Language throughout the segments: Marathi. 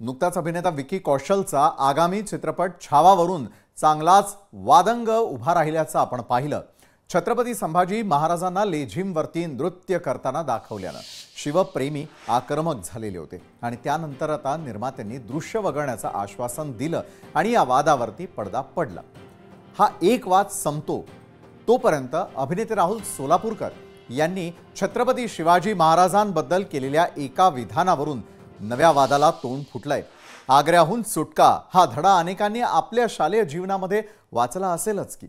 नुकताच अभिनेता विकी कौशलचा आगामी चित्रपट छावावरून चांगलाच वादंग उभा राहिल्याचं आपण पाहिलं। छत्रपती संभाजी महाराजांना लेझिमवरती नृत्य करताना दाखवल्यानं शिवप्रेमी आक्रमक झालेले होते आणि त्यानंतर आता निर्मात्यांनी दृश्य वगळण्याचं आश्वासन दिलं आणि या वादावरती पडदा पडला। हा एक वाद संपतो तोपर्यंत अभिनेते राहुल सोलापूरकर यांनी छत्रपती शिवाजी महाराजांबद्दल केलेल्या एका विधानावरून नव्या वादाला तोंड फुटलंय। आग्र्याहून सुटका हा धडा अनेकांनी आपल्या शालेय जीवनामध्ये वाचला असेलच की।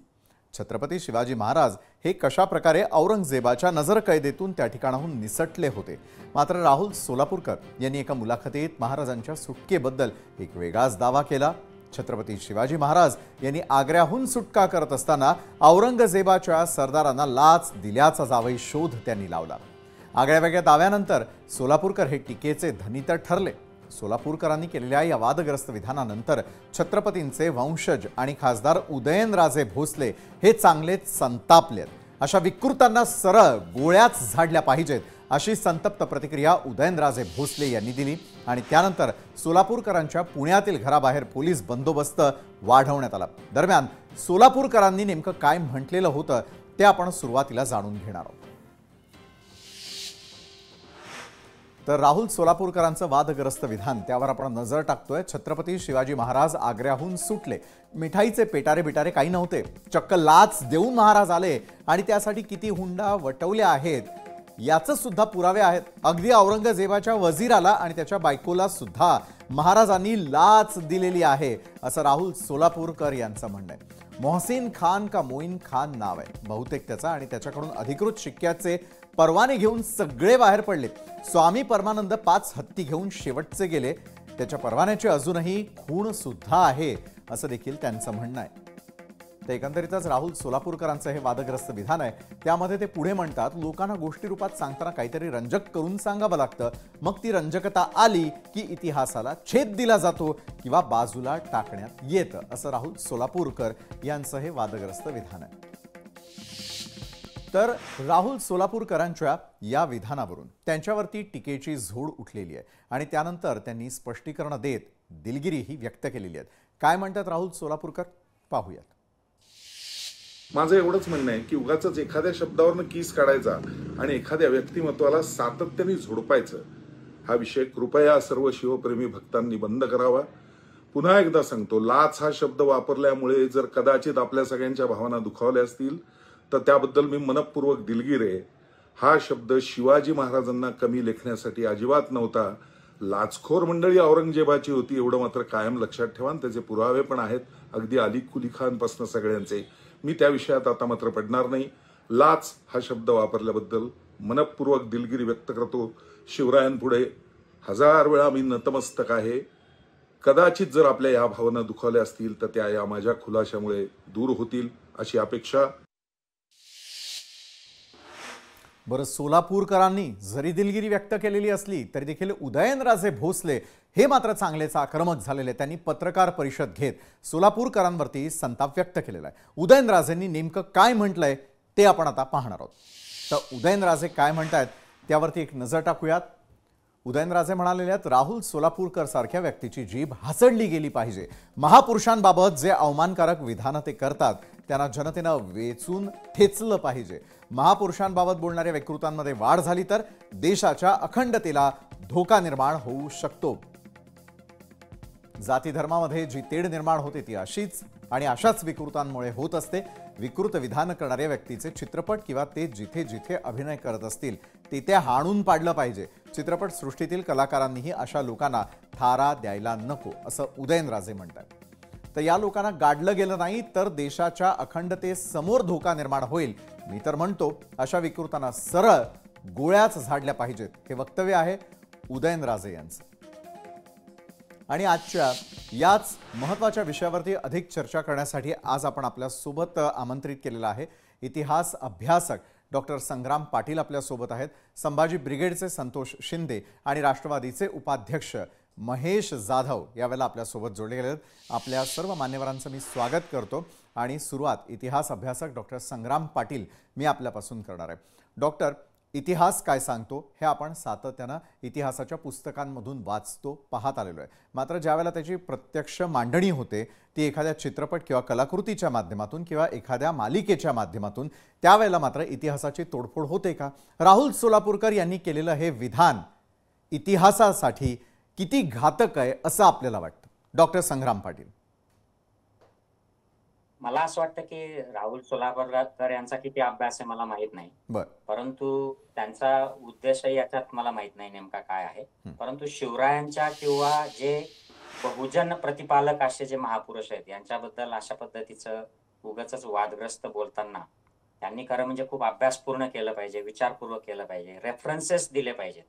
छत्रपती शिवाजी महाराज हे कशा प्रकारे औरंगजेबाच्या नजरकैदेतून त्या ठिकाणाहून निसटले होते। मात्र राहुल सोलापूरकर यांनी एका मुलाखतीत महाराजांच्या सुटकेबद्दल एक वेगळाच दावा केला। छत्रपती शिवाजी महाराज यांनी आग्र्याहून सुटका करत असताना औरंगजेबाच्या सरदारांना लाच दिल्याचा जावई शोध त्यांनी लावला। आगळ्यावेगळ्या दाव्यानंतर सोलापूरकर हे टीकेचे धनी तर ठरले। सोलापूरकरांनी केलेल्या या वादग्रस्त विधानानंतर छत्रपतींचे वंशज आणि खासदार उदयनराजे भोसले हे चांगलेच संतापलेत। अशा विकृतांना सरळ गोळ्याच झाडल्या पाहिजेत अशी संतप्त प्रतिक्रिया उदयनराजे भोसले यांनी दिली आणि त्यानंतर सोलापूरकरांच्या पुण्यातील घराबाहेर पोलीस बंदोबस्त वाढवण्यात आला। दरम्यान सोलापूरकरांनी नेमकं काय म्हटलेलं होतं ते आपण सुरुवातीला जाणून घेणार आहोत। तर राहुल सोलापूरकरांचं वादग्रस्त विधान त्यावर आपण नजर टाकतोय। छत्रपती शिवाजी महाराज आग्र्याहून सुटले, मिठाईचे पेटारे बिटारे काही नव्हते, चक्क लाच देऊन महाराज आले आणि त्यासाठी किती हुंडा वटवल्या आहेत याचे सुद्धा पुरावे आहेत। अगदी औरंगजेबाच्या वजीराला आणि त्याच्या बायकोला सुद्धा महाराजांनी लाच दिलेली आहे असं राहुल सोलापूरकर यांचं म्हणणं आहे। मोहसिन खान का मोइन खान नाव आहे बहुतेक त्याचा आणि त्याच्याकडून अधिकृत शिक्क्याचे परवाने घेऊन सगळे बाहेर पडले। स्वामी परमानंद 5 हत्ती घेऊन शेवटचे गेले, त्याच्या परवान्याची अजूनही खूण सुद्धा आहे असं देखील त्यांचं म्हणणं आहे। तर एकंदरीतच राहुल सोलापूरकरांचं हे वादग्रस्त विधान आहे। त्यामध्ये ते पुढे म्हणतात, लोकांना गोष्टी रूपात सांगताना काहीतरी रंजक करून सांगावं लागतं, मग ती रंजकता आली की इतिहासाला छेद दिला जातो किंवा बाजूला टाकण्यात येतं असं राहुल सोलापूरकर यांचं हे वादग्रस्त विधान आहे। तर राहुल सोलापूरकरांच्या या विधानावरून त्यांच्यावरती टीकेची झोड उठलेली आहे आणि त्यानंतर त्यांनी स्पष्टीकरण देत दिलगिरीही व्यक्त केलेली आहे। काय म्हणतात राहुल सोलापूरकर पाहूयात। माझं एवढंच म्हणणं आहे की उगाचच एखाद्या शब्दावरनं कीस काढायचा आणि एखाद्या व्यक्तिमत्वाला सातत्याने झोडपायचं हा विषय कृपया सर्व शिवप्रेमी भक्तांनी बंद करावा। पुन्हा एकदा सांगतो, लाच हा शब्द वापरल्यामुळे जर कदाचित आपल्या सगळ्यांच्या भावना दुखावल्या असतील तर त्याबद्दल मी मनपूर्वक दिलगीर आहे। हा शब्द शिवाजी महाराजांना कमी लेखण्यासाठी अजिबात नव्हता। लाचखोर मंडळी औरंगजेबाची होती एवढं मात्र कायम लक्षात ठेवा, त्याचे पुरावे पण आहेत अगदी अली कुली खानपासून सगळ्यांचे। मी त्या विषयात आता मात्र पडणार नाही। लाच हा शब्द वापरल्याबद्दल मनपूर्वक दिलगिरी व्यक्त करतो। शिवरायांपुढे 1000 वेळा मी नतमस्तक आहे। कदाचित जर आपल्या या भावना दुखावल्या असतील तर त्या या माझ्या खुलाशामुळे दूर होतील अशी अपेक्षा। बरं, सोलापूरकरांनी जरी दिलगिरी व्यक्त केलेली असली तरी देखील उदयनराजे भोसले हे मात्र चांगलेच आक्रमक झालेले। त्यांनी पत्रकार परिषद घेत सोलापूरकरांवरती संताप व्यक्त केलेला आहे। उदयनराजेंनी नेमकं काय म्हटलंय ते आपण आता पाहणार आहोत। तर उदयनराजे काय म्हणतायत त्यावरती एक नजर टाकूयात। उदयनराजे म्हणालेले आहेत, राहुल सोलापूरकर सारख्या व्यक्तीची जीभ हासडली गेली पाहिजे। महापुरुषांबाबत जे अवमानकारक विधान ते करतात त्यांना जनतेनं वेचून ठेचलं पाहिजे। महापुरुषांबाबत बोलणाऱ्या विकृतांमध्ये वाढ झाली तर देशाच्या अखंडतेला धोका निर्माण होऊ शकतो। जाती धर्मामध्ये जी तेढ निर्माण होते ती अशाच विकृतांमुळे होत असते। विकृत विधान करणाऱ्या व्यक्तीचे चित्रपट किंवा ते जिथे जिथे अभिनय करत असतील ते हाणून पाडलं पाहिजे। चित्रपट सृष्टीतील कलाकारांनीही अशा लोकांना थारा द्यायला नको असं उदयनराजे म्हणतात। तर या लोकांना गाडलं गेलं नाही तर देशाच्या अखंडतेसमोर धोका निर्माण होईल। मी तर म्हणतो अशा विकृतांना सरळ गोळ्याच झाडल्या पाहिजेत हे वक्तव्य आहे उदयनराजे यांचं। आणि आजच्या याच महत्त्वाच्या विषयावरती अधिक चर्चा करण्यासाठी आज आपण आपल्या सोबत आमंत्रित केलेला आहे इतिहास अभ्यासक डॉक्टर संग्राम पाटील आपल्या सोबत आहेत। संभाजी ब्रिगेडचे संतोष शिंदे आणि राष्ट्रवादीचे उपाध्यक्ष महेश जाधव यावेळेला आपल्या सोबत जोडले गेले आहेत। आपल्या सर्व मान्यवरांचं मी स्वागत करतो आणि सुरुवात इतिहास अभ्यासक डॉक्टर संग्राम पाटील मी आपल्यापासून करणार आहे। डॉक्टर, इतिहास काय सांगतो हे आपण सातत्यानं इतिहासाच्या पुस्तकांमधून वाचतो, पाहत आलेलो आहे. मात्र ज्यावेळेला त्याची प्रत्यक्ष मांडणी होते ती एखाद्या चित्रपट किंवा कलाकृतीच्या माध्यमातून किंवा एखाद्या मालिकेच्या माध्यमातून, त्यावेळेला मात्र इतिहासाची तोडफोड होते का? राहुल सोलापूरकर यांनी केलेलं हे विधान इतिहासासाठी किती घातक आहे असं आपल्याला वाटतं? डॉक्टर संग्राम पाटील. मला असं वाटतं की राहुल सोलापूरकर यांचा किती अभ्यास आहे मला माहित नाही, बरं. परंतु त्यांचा उद्देशही याच्यात मला माहित नाही नेमका काय आहे. परंतु शिवरायांच्या किंवा जे बहुजन प्रतिपालक असे जे महापुरुष आहेत यांच्याबद्दल अशा पद्धतीचं उगाचच वादग्रस्त बोलताना त्यांनी खरं म्हणजे खूप अभ्यासपूर्ण केलं पाहिजे, विचारपूर्वक केलं पाहिजे, रेफरन्सेस दिले पाहिजेत.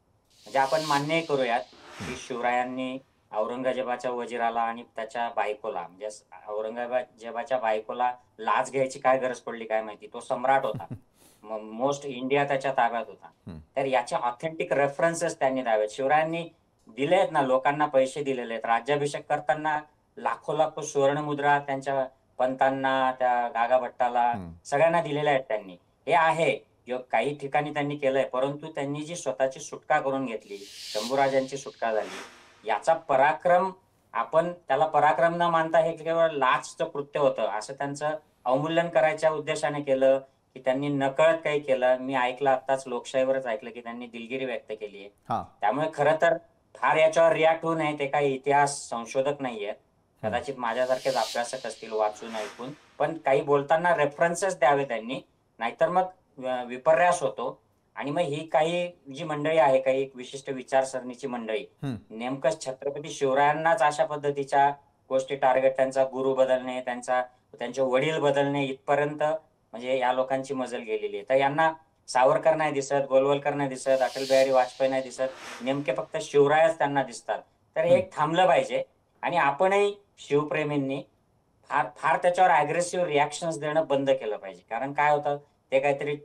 म्हणजे आपण मान्यही करूयात की शिवरायांनी औरंगजेबाच्या वजिराला आणि त्याच्या बायकोला, म्हणजे औरंगजेबाच्या बायकोला लाच घ्यायची काय गरज पडली काय माहिती, तो सम्राट होता, मोस्ट इंडिया त्याच्या ताब्यात होता. तर याचे ऑथेंटिक रेफरन्सेस त्यांनी द्यावेत. शिवरायांनी दिले आहेत ना, लोकांना पैसे दिलेले आहेत. राज्याभिषेक करताना लाखो सुवर्णमुद्रा त्यांच्या पंतांना, त्या गागा भट्टाला, सगळ्यांना दिलेल्या आहेत त्यांनी. हे आहे काही ठिकाणी त्यांनी केलंय, परंतु त्यांनी जी स्वतःची सुटका करून घेतली, शंभूराजांची सुटका झाली, याचा पराक्रम आपण त्याला पराक्रम न मानता हे केवळ लाचचं कृत्य होतं असं त्यांचं अवमूल्यन करायच्या उद्देशाने केलं की त्यांनी नकळत काही केलं. मी ऐकलं आत्ताच, लोकशाहीवरच ऐकलं की त्यांनी दिलगिरी व्यक्त केली आहे. त्यामुळे खरं तर फार याच्यावर रिॲक्ट होऊ नये. ते काही इतिहास संशोधक नाहीयेत, कदाचित माझ्यासारखेच अभ्यासक असतील वाचून ऐकून, पण काही बोलताना रेफरन्सेस द्यावे त्यांनी, नाहीतर मग विपर्यास होतो. आणि मग ही काही जी मंडळी आहे, काही विशिष्ट विचारसरणीची मंडळी, नेमकं छत्रपती शिवरायांनाच अशा पद्धतीच्या गोष्टी टार्गेट, त्यांचा गुरु बदलणे, त्यांचे वडील बदलणे इथपर्यंत म्हणजे या लोकांची मजल गेलेली आहे. तर यांना सावरकर नाही दिसत, गोलवलकर नाही दिसत, अटल बिहारी वाजपेयी नाही दिसत, नेमके फक्त शिवरायच त्यांना दिसतात. तर हे एक थांबलं पाहिजे आणि आपणही शिवप्रेमींनी फार फार त्याच्यावर अग्रेसिव्ह रिॲक्शन्स देणं बंद केलं पाहिजे. कारण काय होतं, ते काहीतरी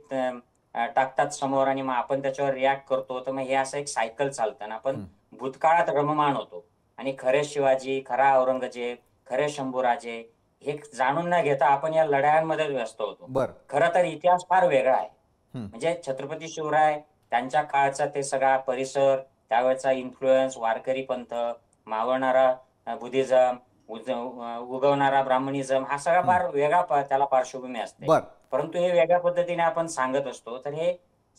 टाकतात समोर आणि मग आपण त्याच्यावर रिॲक्ट करतो, तर मग हे असं एक सायकल चालतं ना. आपण भूतकाळात रममाण होतो आणि खरे शिवाजी, खरा औरंगजेब, खरे शंभूराजे हे जाणून न घेता आपण या लढायांमध्ये व्यस्त होतो. खरं तर इतिहास फार वेगळा आहे. म्हणजे छत्रपती शिवराय, त्यांच्या काळचा ते सगळा परिसर, त्यावेळेचा इन्फ्लुएन्स, वारकरी पंथ, मावळणारा बुद्धिझम, उगवणारा ब्राह्मणिझम, हा सगळा फार वेगळा त्याला पार्श्वभूमी असते. परंतु हे वेगळ्या पद्धतीने आपण सांगत असतो, तर हे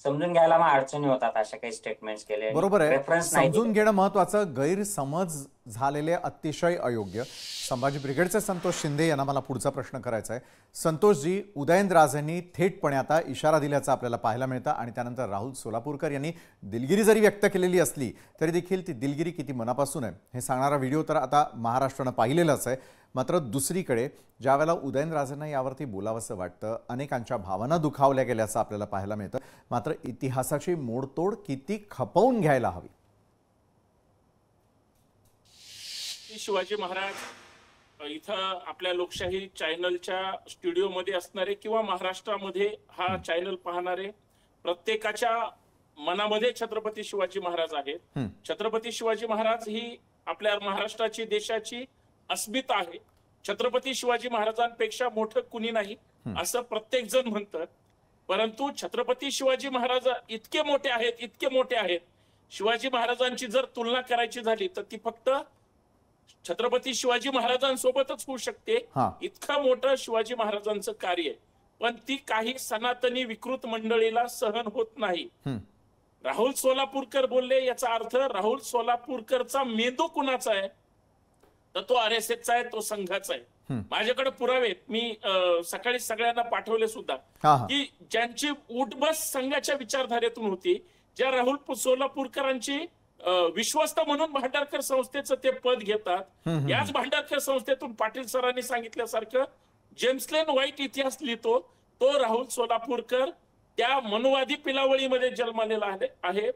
समजून घ्यायला मग अडचणी होतात अशा काही स्टेटमेंट्स केले. बरोबर आहे, समजून घेणं महत्वाचं, गैरसमज झालेले अतिशय अयोग्य. संभाजी ब्रिगेडचे संतोष शिंदे यांना मला पुढचा प्रश्न करायचा आहे. संतोषजी, उदयनराजेंनी थेटपणे आता इशारा दिल्याचं आपल्याला पाहायला मिळतं आणि त्यानंतर राहुल सोलापूरकर यांनी दिलगिरी जरी व्यक्त केलेली असली तरी देखील ती दिलगिरी किती मनापासून आहे हे सांगणारा व्हिडिओ तर आता महाराष्ट्रानं पाहिलेलाच आहे. मात्र दुसरीकडे ज्यावेळेला उदयनराजेंना यावरती बोलावंसं वाटतं, अनेकांच्या भावना दुखावल्या गेल्याचं आपल्याला पाहायला मिळतं. मात्र इतिहासाची मोडतोड किती खपवून घ्यायला हवी. शिवाजी महाराज इथं आपल्या लोकशाही चॅनलच्या स्टुडिओमध्ये असणारे किंवा महाराष्ट्रामध्ये हा चॅनल पाहणारे प्रत्येकाच्या मनामध्ये छत्रपती शिवाजी महाराज आहेत. छत्रपती शिवाजी महाराज ही आपल्या महाराष्ट्राची, देशाची अस्मिता आहे. छत्रपती शिवाजी महाराजांपेक्षा मोठं कुणी नाही असं प्रत्येक जण म्हणतात. परंतु छत्रपती शिवाजी महाराज इतके मोठे आहेत, इतके मोठे आहेत, शिवाजी महाराजांची जर तुलना करायची झाली तर ती फक्त छत्रपती शिवाजी महाराजांसोबतच होऊ शकते. इतकं मोठं शिवाजी महाराजांचं कार्य आहे, पण ती काही सनातनी विकृत मंडळीला सहन होत नाही. राहुल सोलापूरकर बोलले, याचा अर्थ राहुल सोलापूरकरचा मेंदू कुणाचा आहे, तर तो RSSचा आहे, तो संघाचा आहे. माझ्याकडे पुरावे आहेत, मी सकाळी सगळ्यांना पाठवले सुद्धा, की ज्यांची उठबस संघाच्या विचारधारेतून होती, ज्या राहुल सोलापूरकरांची विश्वस्त म्हणून भांडारकर संस्थेचं ते पद घेतात, याच भांडारकर संस्थेतून पाटील सरांनी सांगितल्यासारखं जेम्स लेन व्हाईट इतिहास लिहितो, तो राहुल सोलापूरकर त्या मनुवादी पिलावळीमध्ये जन्मलेला आहे.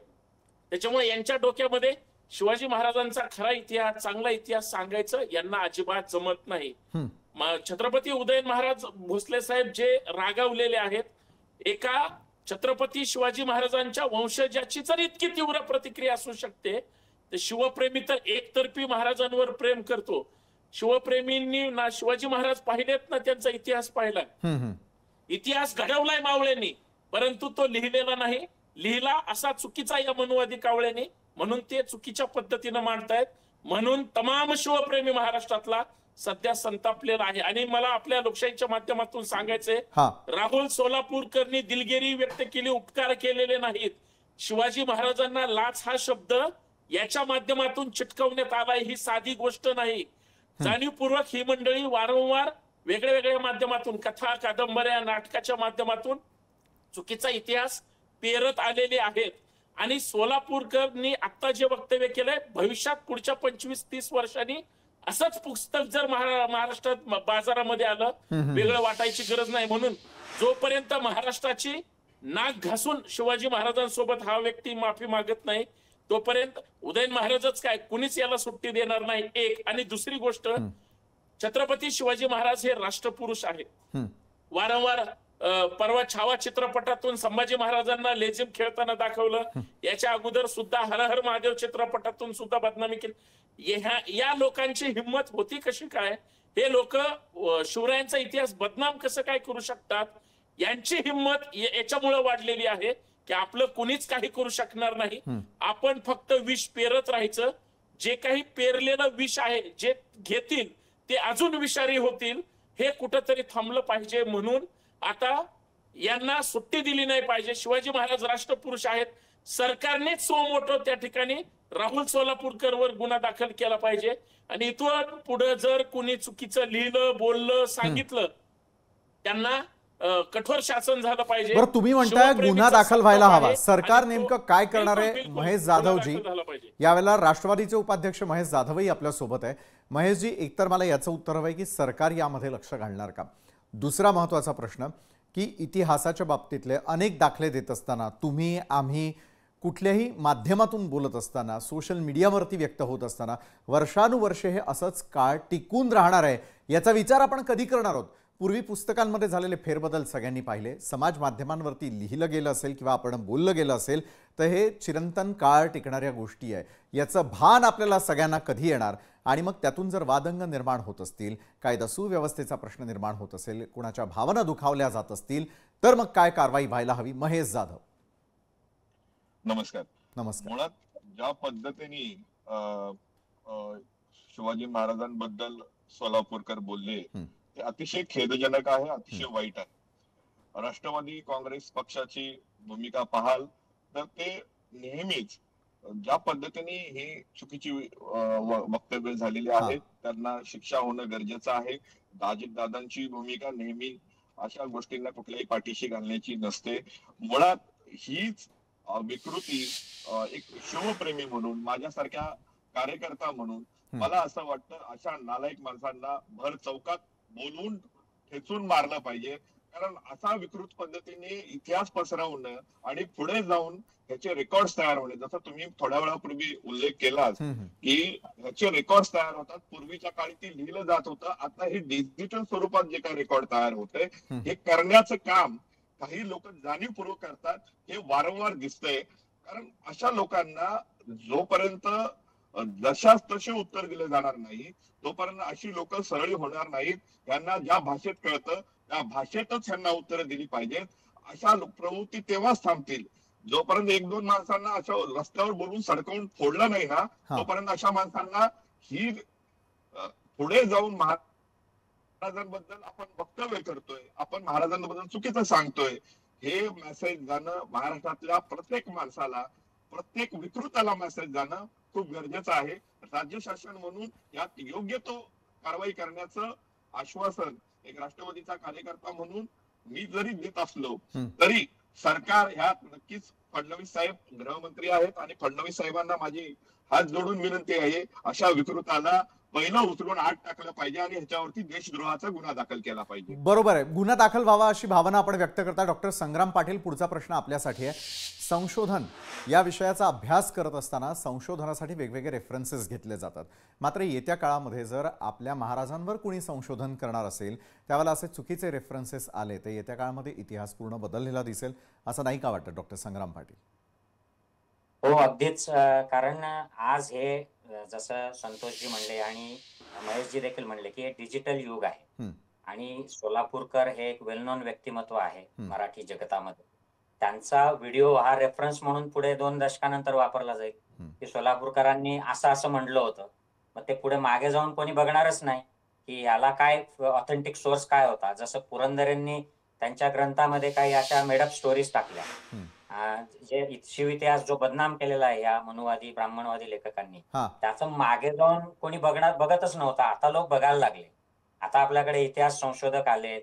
त्याच्यामुळे यांच्या डोक्यामध्ये शिवाजी महाराजांचा खरा इतिहास, चांगला इतिहास सांगायचं यांना अजिबात जमत नाही. छत्रपती उदयन महाराज भोसले साहेब जे रागावलेले आहेत, एका छत्रपती शिवाजी महाराजांच्या वंशजाची जर इतकी तीव्र प्रतिक्रिया असू शकते, तर शिवप्रेमी तर एकतर्फी महाराजांवर प्रेम करतो. शिवप्रेमींनी ना शिवाजी महाराज पाहिलेत ना त्यांचा इतिहास पाहिलाय. इतिहास घडवलाय मावळ्यांनी, परंतु तो लिहिलेला नाही. लिहिला असा चुकीचा या मनुवादी कावळ्याने, म्हणून ते चुकीच्या पद्धतीनं मांडतायत. म्हणून तमाम शिवप्रेमी महाराष्ट्रातला सध्या संतापलेला आहे. आणि मला आपल्या लोकशाहीच्या माध्यमातून सांगायचंय, हा राहुल सोलापूरकरनी दिलगिरी व्यक्त केली, उपकार केलेले नाहीत. शिवाजी महाराजांना लाच हा शब्द याच्या माध्यमातून चिटकवण्यात आलाय ही साधी गोष्ट नाही. जाणीवपूर्वक ही मंडळी वारंवार वेगळ्या वेगळ्या माध्यमातून, कथा, कादंबऱ्या, नाटकाच्या माध्यमातून चुकीचा इतिहास पेरत आलेले आहेत. आणि सोलापूरकरनी आता जे वक्तव्य केलंय, भविष्यात पुढच्या 25-30 वर्षांनी असंच पुस्तक जर महाराष्ट्रात बाजारामध्ये आलं, वेगळं वाटायची गरज नाही. म्हणून जोपर्यंत महाराष्ट्राची नाक घासून शिवाजी महाराजांसोबत हा व्यक्ती माफी मागत नाही, तोपर्यंत उदयन महाराजच काय, कुणीच याला सुट्टी देणार नाही. एक. आणि दुसरी गोष्ट, छत्रपती शिवाजी महाराज हे राष्ट्रपुरुष आहेत. वारंवार परवा छावा चित्रपटातून संभाजी महाराजांना लेझिम खेळताना दाखवलं. याच्या अगोदर सुद्धा हर हर महादेव चित्रपटातून सुद्धा बदनामी केली. या लोकांची हिंमत होती कशी काय? हे लोक शिवरायांचा इतिहास बदनाम कसं काय करू शकतात? यांची हिंमत याच्यामुळे वाढलेली आहे की आपलं कुणीच काही करू शकणार नाही. आपण फक्त विष पेरत राहायचं. जे काही पेरलेलं विष आहे, जे घेतील ते अजून विषारी होतील. हे कुठंतरी थांबलं पाहिजे. म्हणून आता यांना सुट्टी दिली नाही पाहिजे. शिवाजी महाराज राष्ट्रपुरुष आहेत. सरकारनेच सो मोठं त्या ठिकाणी राहुल सोलापूरकर वर गुन्हा दाखल केला पाहिजे. आणि इथून पुढे जर कुणी चुकीचं लिहिलं, बोललं, सांगितलं, त्यांना कठोर शासन झालं पाहिजे. बरं, तुम्ही म्हणताय गुन्हा दाखल व्हायला हवा. सरकार नेमकं काय करणार आहे? महेश जाधवजी, यावेळेला राष्ट्रवादीचे उपाध्यक्ष महेश जाधवही आपल्या सोबत आहे. महेशजी, एकतर मला याचं उत्तर हवंय की सरकार यामध्ये लक्ष घालणार का? दुसरा महत्वाचा प्रश्न की इतिहासाच्या बाबतीतले अनेक दाखले देत असताना, तुम्ही आम्ही कुठल्याही माध्यमातून बोलत असताना, सोशल मीडियावरती व्यक्त होत असताना, वर्षानुवर्षे हे असंच काळ टिकून राहणार आहे याचा विचार आपण कधी करणार आहोत? पूर्वी पुस्तकांमध्ये झालेले फेरबदल सगळ्यांनी पाहिले, समाज माध्यमांवरती लिहिलं गेलं असेल किंवा आपण बोललं गेलं असेल, तर हे चिरंतन काळ टिकणाऱ्या गोष्टी आहे. याचं भान आपल्याला सगळ्यांना कधी येणार? आणि मग त्यातून जर वादंग निर्माण होत असतील, कायदा सुव्यवस्थेचा प्रश्न निर्माण होत असेल, कुणाच्या भावना दुखावल्या जात असतील, तर मग काय कारवाई व्हायला हवी? महेश जाधव. नमस्कार. नमस्कार. मुळात ज्या पद्धतीने शिवाजी महाराजांबद्दल सोलापूरकर बोलले ते अतिशय खेदजनक आहे, अतिशय वाईट आहे. राष्ट्रवादी काँग्रेस पक्षाची भूमिका पाहाल तर ते नेहमीच ज्या पद्धतीने ही चुकीची वक्तव्य झालेली आहेत त्यांना शिक्षा होणं गरजेचं आहे. दादांची भूमिका नेहमी अशा गोष्टींना कुठल्याही पाठीशी घालण्याची नसते. मुळात हीच विकृती एक शिवप्रेमी म्हणून, माझ्यासारख्या कार्यकर्ता म्हणून मला असं वाटतं, अशा नालायक माणसांना भर चौकात बोलवून ठेचून मारलं पाहिजे. कारण असा विकृत पद्धतीने इतिहास पसरवणं आणि पुढे जाऊन ह्याचे रेकॉर्ड तयार होणे, जसं तुम्ही थोड्या वेळापूर्वी उल्लेख केलाच की ह्याचे रेकॉर्ड तयार होतात. पूर्वीच्या काळी ते लिहिलं जात होतं, आता हे डिजिटल स्वरूपात जे काही रेकॉर्ड तयार होते, हे करण्याचं काम काही लोक जाणीवपूर्वक करतात. हे वारंवार दिसतंय. कारण अशा लोकांना जोपर्यंत जशाच तसे उत्तर दिले जाणार नाही, तोपर्यंत अशी लोक सरळी होणार नाहीत. यांना ज्या भाषेत कळतं त्या भाषेतच यांना उत्तर दिली पाहिजेत. अशा प्रवृत्ती तेव्हाच थांबतील जोपर्यंत एक दोन माणसांना अशा रस्त्यावर बोलून सडकवून फोडलं नाही ना, तोपर्यंत अशा माणसांना ही पुढे जाऊन महाराजांबद्दल आपण वक्तव्य करतोय, आपण महाराजांबद्दल चुकीचं सांगतोय, हे मेसेज जाणं महाराष्ट्रातल्या प्रत्येक माणसाला, प्रत्येक विकृताला मेसेज जाणं खूप गरजेचं आहे. राज्य शासन म्हणून यात योग्य तो कारवाई करण्याचं आश्वासन एक राष्ट्रवादीचा कार्यकर्ता म्हणून मी जरी देत असलो तरी सरकार ह्यात नक्कीच, फडणवीस साहेब गृहमंत्री आहेत आणि फडणवीस साहेबांना माझी हात जोडून विनंती आहे, अशा विकृताला पहिलं उचलून आत टाकलं पाहिजे आणि ह्याच्यावरती देशद्रोहाचा गुन्हा दाखल केला पाहिजे. बरोबर आहे, गुन्हा दाखल व्हावा अशी भावना आपण व्यक्त करता. डॉक्टर संग्राम पाटील, पुढचा प्रश्न आपल्यासाठी आहे. संशोधन या विषयाचा अभ्यास करत असताना संशोधनासाठी वेगवेगळे रेफरन्सेस घेतले जातात. मात्र येत्या काळामध्ये जर आपल्या महाराजांवर कोणी संशोधन करणार असेल, त्यावेळेला असे चुकीचे रेफरन्सेस आले तर येत्या काळामध्ये इतिहास पूर्ण बदललेला दिसेल, असं नाही का वाटतं डॉक्टर संग्राम पाटील? हो, अगदीच. कारण आज हे जसं संतोषजी म्हणले आणि महेशजी देखील म्हणले की हे डिजिटल युग आहे आणि सोलापूरकर हे एक वेल नोन व्यक्तिमत्व आहे मराठी जगतामध्ये. त्यांचा व्हिडिओ हा रेफरन्स म्हणून पुढे 2 दशकानंतर वापरला जाईल, की सोलापूरकरांनी असं म्हणलं होतं. मग ते पुढे मागे जाऊन कोणी बघणारच नाही की याला काय ऑथेंटिक सोर्स काय होता. जसं पुरंदरेंनी त्यांच्या ग्रंथामध्ये काही अशा मेडअप स्टोरीज टाकल्या, जे शिव इतिहास जो बदनाम केलेला आहे या मनुवादी ब्राह्मणवादी लेखकांनी, त्याचं मागे जाऊन कोणी बघतच नव्हता. आता लोक बघायला लागले. आता आपल्याकडे इतिहास संशोधक आलेत,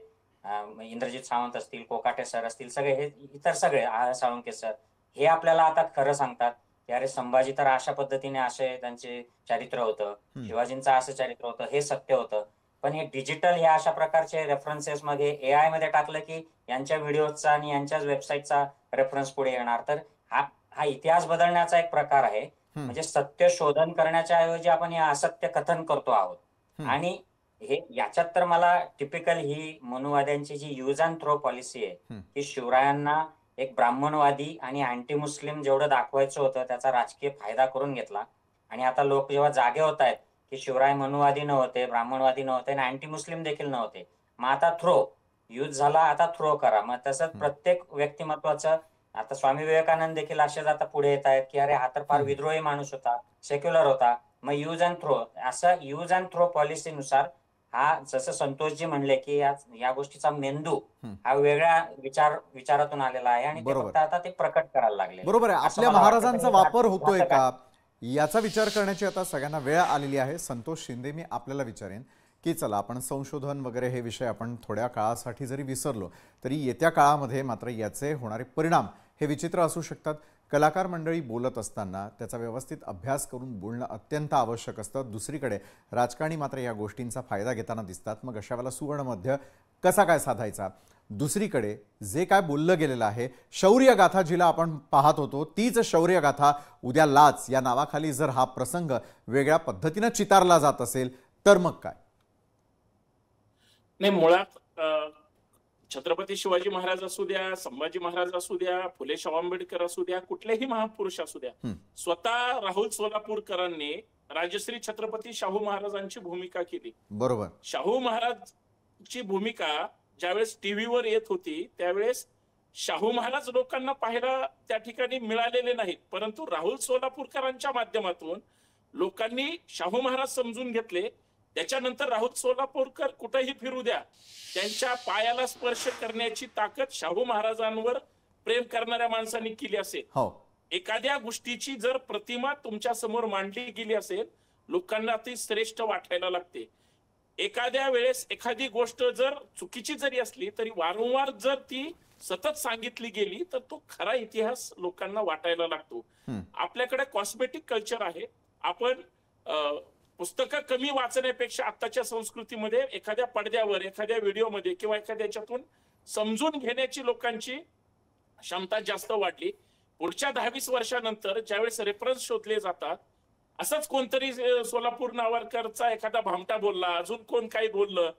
इंद्रजित सावंत असतील, कोकाटे सर असतील, सगळे हे इतर सगळे साळुंके सर, हे आपल्याला आता खरं सांगतात की अरे संभाजी तर अशा पद्धतीने असे त्यांचे चारित्र्य होतं, शिवाजींचं असं चारित्र्य होतं, हे सत्य होतं. पण हे डिजिटल या अशा प्रकारचे रेफरन्सेस मध्ये AI मध्ये टाकलं की यांच्या व्हिडिओचा आणि यांच्याच वेबसाईटचा रेफरन्स पुढे येणार. तर हा इतिहास बदलण्याचा एक प्रकार आहे. म्हणजे सत्य शोधन करण्याच्या ऐवजी आपण हे असत्य कथन करतो आहोत. आणि हे याच्यात तर मला टिपिकल ही मनुवाद्यांची जी यूज अँड थ्रो पॉलिसी आहे, की शिवरायांना एक ब्राह्मणवादी आणि अँटी मुस्लिम जेवढं दाखवायचं होतं त्याचा राजकीय फायदा करून घेतला. आणि आता लोक जेव्हा जागे होत आहेत की शिवराय मनुवादी नव्हते, ब्राह्मणवादी नव्हते आणि अँटी मुस्लिम देखील नव्हते, मग आता थ्रो यूज झाला, आता थ्रो करा. मग तसंच प्रत्येक व्यक्तिमत्वाचं, आता स्वामी विवेकानंद देखील असेच आता पुढे येत आहेत की अरे हा तर फार विद्रोही माणूस होता, सेक्युलर होता, मग यूज अँड थ्रो. असं यूज अँड थ्रो पॉलिसीनुसार हा, जसं संतोषजी म्हणले की या गोष्टीचा मेंदू हा वेगळ्या विचारातून आलेला आहे आणि ते फक्त आता ते प्रकट करायला लागले. बरोबर आहे. आपल्या महाराजांचा वापर होतोय का याचा विचार करण्याची आता सगळ्यांना वेळ आलेली आहे. संतोष शिंदे, मी आपल्याला विचारेन की चला आपण संशोधन वगैरे हे विषय आपण थोड्या काळासाठी जरी विसरलो तरी येत्या काळामध्ये मात्र याचे होणारे परिणाम हे विचित्र असू शकतात. कलाकार मंडळी बोलत असताना त्याचा व्यवस्थित अभ्यास करून बोलणं अत्यंत आवश्यक असतं. दुसरीकडे राजकारणी मात्र या गोष्टींचा फायदा घेताना दिसतात. मग अशा वेळेला सुवर्णमध्य कसा काय साधायचा? दुसरीकडे जे काय बोललं गेलेलं आहे, शौर्यगाथा जिला आपण पाहत होतो तीच शौर्यगाथा उद्या लाच या नावाखाली जर हा प्रसंग वेगळ्या पद्धतीने चितारला जात असेल तर मग काय? नाही, मुळात छत्रपती शिवाजी महाराज असू द्या, संभाजी महाराज असू द्या, फुले शाहू आंबेडकर असू द्या, कुठलेही महापुरुष असू द्या, स्वतः राहुल सोलापूरकरांनी राजश्री छत्रपती शाहू महाराजांची भूमिका केली. बरोबर. शाहू महाराजची भूमिका ज्यावेळेस टीव्हीवर येत होती त्यावेळेस शाहू महाराज लोकांना पाहायला त्या ठिकाणी मिळालेले नाहीत, परंतु राहुल सोलापूरकरांच्या माध्यमातून लोकांनी शाहू महाराज समजून घेतले. त्याच्यानंतर राहुल सोलापूरकर कुठेही फिरू द्या, त्यांच्या पायाला स्पर्श करण्याची ताकद शाहू महाराजांवर प्रेम करणाऱ्या माणसांनी केली असेल. एखाद्या गोष्टीची जर प्रतिमा तुमच्या समोर मांडली गेली असेल, लोकांना ती श्रेष्ठ वाटायला लागते. एखाद्या वेळेस एखादी गोष्ट जर चुकीची जरी असली तरी वारंवार जर ती सतत सांगितली गेली तर तो खरा इतिहास लोकांना वाटायला लागतो. आपल्याकडे कॉस्मेटिक कल्चर आहे. आपण पुस्तकं कमी वाचण्यापेक्षा आताच्या संस्कृतीमध्ये एखाद्या पडद्यावर, एखाद्या व्हिडिओमध्ये किंवा एखाद्या याच्यातून समजून घेण्याची लोकांची क्षमता जास्त वाढली. पुढच्या 10-20 वर्षानंतर ज्यावेळेस रेफरन्स शोधले जातात, असंच कोणतरी सोलापूर नावारकरचा एखादा भामटा बोलला, अजून कोण काही बोललं,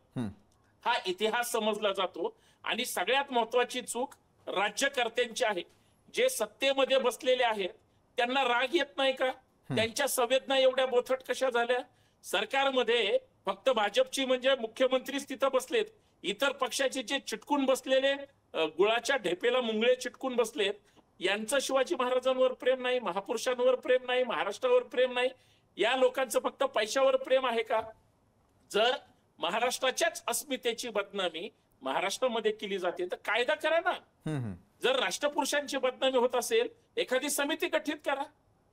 हा इतिहास समजला जातो. आणि सगळ्यात महत्वाची चूक राज्यकर्त्यांची आहे. जे सत्तेमध्ये बसलेले आहेत त्यांना राग येत नाही का? त्यांच्या संवेदना एवढ्या बोथट कशा झाल्या? सरकारमध्ये फक्त भाजपची म्हणजे मुख्यमंत्रीच तिथं बसलेत, इतर पक्षाचे जे चिटकून बसलेले, गुळाच्या ढेपेला मुंगळे चिटकून बसलेत, यांचं शिवाजी महाराजांवर प्रेम नाही, महापुरुषांवर प्रेम नाही, महाराष्ट्रावर प्रेम नाही. या लोकांचं फक्त पैशावर प्रेम आहे का? जर महाराष्ट्राच्याच अस्मितेची बदनामी महाराष्ट्रामध्ये केली जाते तर कायदा करा ना. जर राष्ट्रपुरुषांची बदनामी होत असेल, एखादी समिती गठीत करा.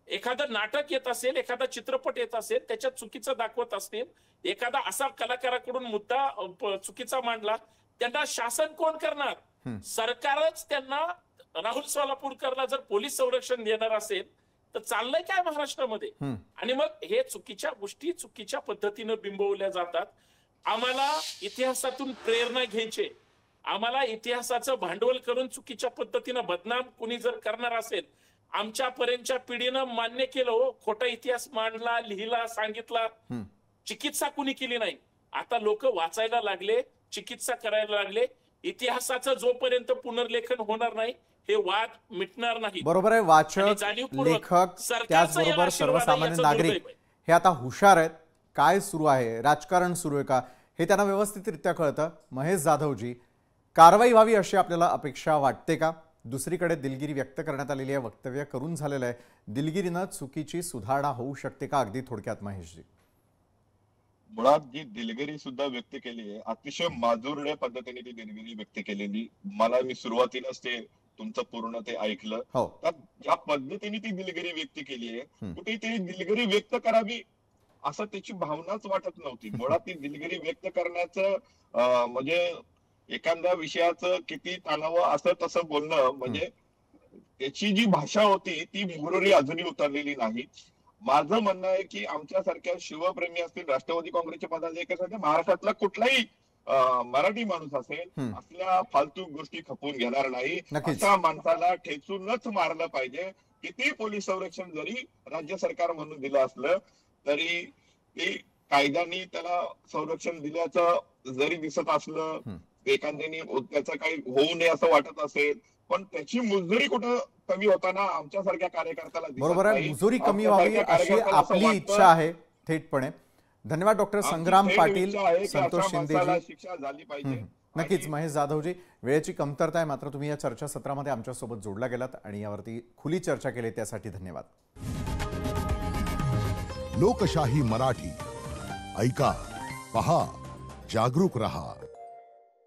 एखादं नाटक येत असेल, एखादा चित्रपट येत असेल, त्याच्यात चुकीचं दाखवत असतील, एखादा असा कलाकाराकडून मुद्दा चुकीचा मांडला, त्यांना शासन कोण करणार? सरकारच त्यांना. राहुल सोलापूरकरला जर पोलीस संरक्षण देणार असेल तर चाललंय काय महाराष्ट्रामध्ये? आणि मग हे चुकीच्या गोष्टी चुकीच्या पद्धतीनं बिंबवल्या जातात. आम्हाला इतिहासातून प्रेरणा घ्यायची, आम्हाला इतिहासाचं भांडवल करून चुकीच्या पद्धतीनं बदनाम कुणी जर करणार असेल, आमच्यापर्यंतच्या पिढीनं मान्य केलं, खोटा इतिहास मांडला, लिहिला, सांगितला, चिकित्सा कुणी केली नाही. आता लोक वाचायला लागले, चिकित्सा करायला लागले. इतिहासाचं जोपर्यंत पुनर्लेखन होणार नाही हे वाद मिटणार नाही. बरोबर आहे. वाचक, लेखक, त्याचबरोबर सर्वसामान्य नागरिक हे आता हुशार आहेत. काय सुरू आहे, राजकारण सुरू आहे का, हे त्यांना व्यवस्थितरित्या कळतं. महेश जाधवजी, कारवाई व्हावी अशी आपल्याला अपेक्षा वाटते का? दुसरीकडे दिलगिरी व्यक्त करण्यात आलेली आहे, वक्तव्य करून झालेलं आहे. दिलगिरीनं चुकीची सुधारणा होऊ शकते का? अगदी थोडक्यात महेशजी. मुळात जी दिलगिरी सुद्धा व्यक्त केली आहे, अतिशय माजुरड्या पद्धतीने ती दिलगिरी व्यक्त केलेली. मी सुरुवातीलाच ते तुमचं पूर्ण ते ऐकलं. हो. तर ज्या पद्धतीने ती दिलगिरी व्यक्त केली आहे, कुठे ती दिलगिरी व्यक्त करावी असं त्याची भावनाच वाटत नव्हती. मुळात ती दिलगिरी व्यक्त करण्याचं म्हणजे एखाद्या विषयाचं किती ताणावं असं तसं बोलणं, म्हणजे त्याची जी भाषा होती ती मुहुर्री अजूनही उतरलेली नाही. माझं म्हणणं आहे की आमच्यासारख्या शिवप्रेमी असतील, राष्ट्रवादी काँग्रेसचे पदाधिकारी असतील, महाराष्ट्रातला कुठलाही मराठी माणूस असेल असल्या फालतू गोष्टी खपवून घेणार नाही. अशा माणसाला ठेचूनच मारलं पाहिजे. किती पोलीस संरक्षण जरी राज्य सरकार म्हणून दिलं असलं तरी ते कायद्याने त्याला संरक्षण दिल्याचं जरी दिसत असलं, एखाद्याने त्याचं काही होऊ नये असं वाटत असेल, पण त्याची मुजोरी कुठं कमी होताना आमच्यासारख्या कार्यकर्त्याला दिसत बरोबर आहे. नाही. मुजोरी कमी व्हावी अशी आपली इच्छा आहे थेटपणे. धन्यवाद डॉक्टर संग्राम पाटील, संतोष शिंदेजी. शिक्षा झाली पाहिजे. नक्कीच महेश जाधवजी, वेळेची कमतरता आहे, मात्र तुम्ही या चर्चा सत्रामध्ये आमच्यासोबत जोडला गेलात आणि यावरती खुली चर्चा केली, त्यासाठी धन्यवाद. लोकशाही मराठी ऐका, पहा, जागरूक रहा.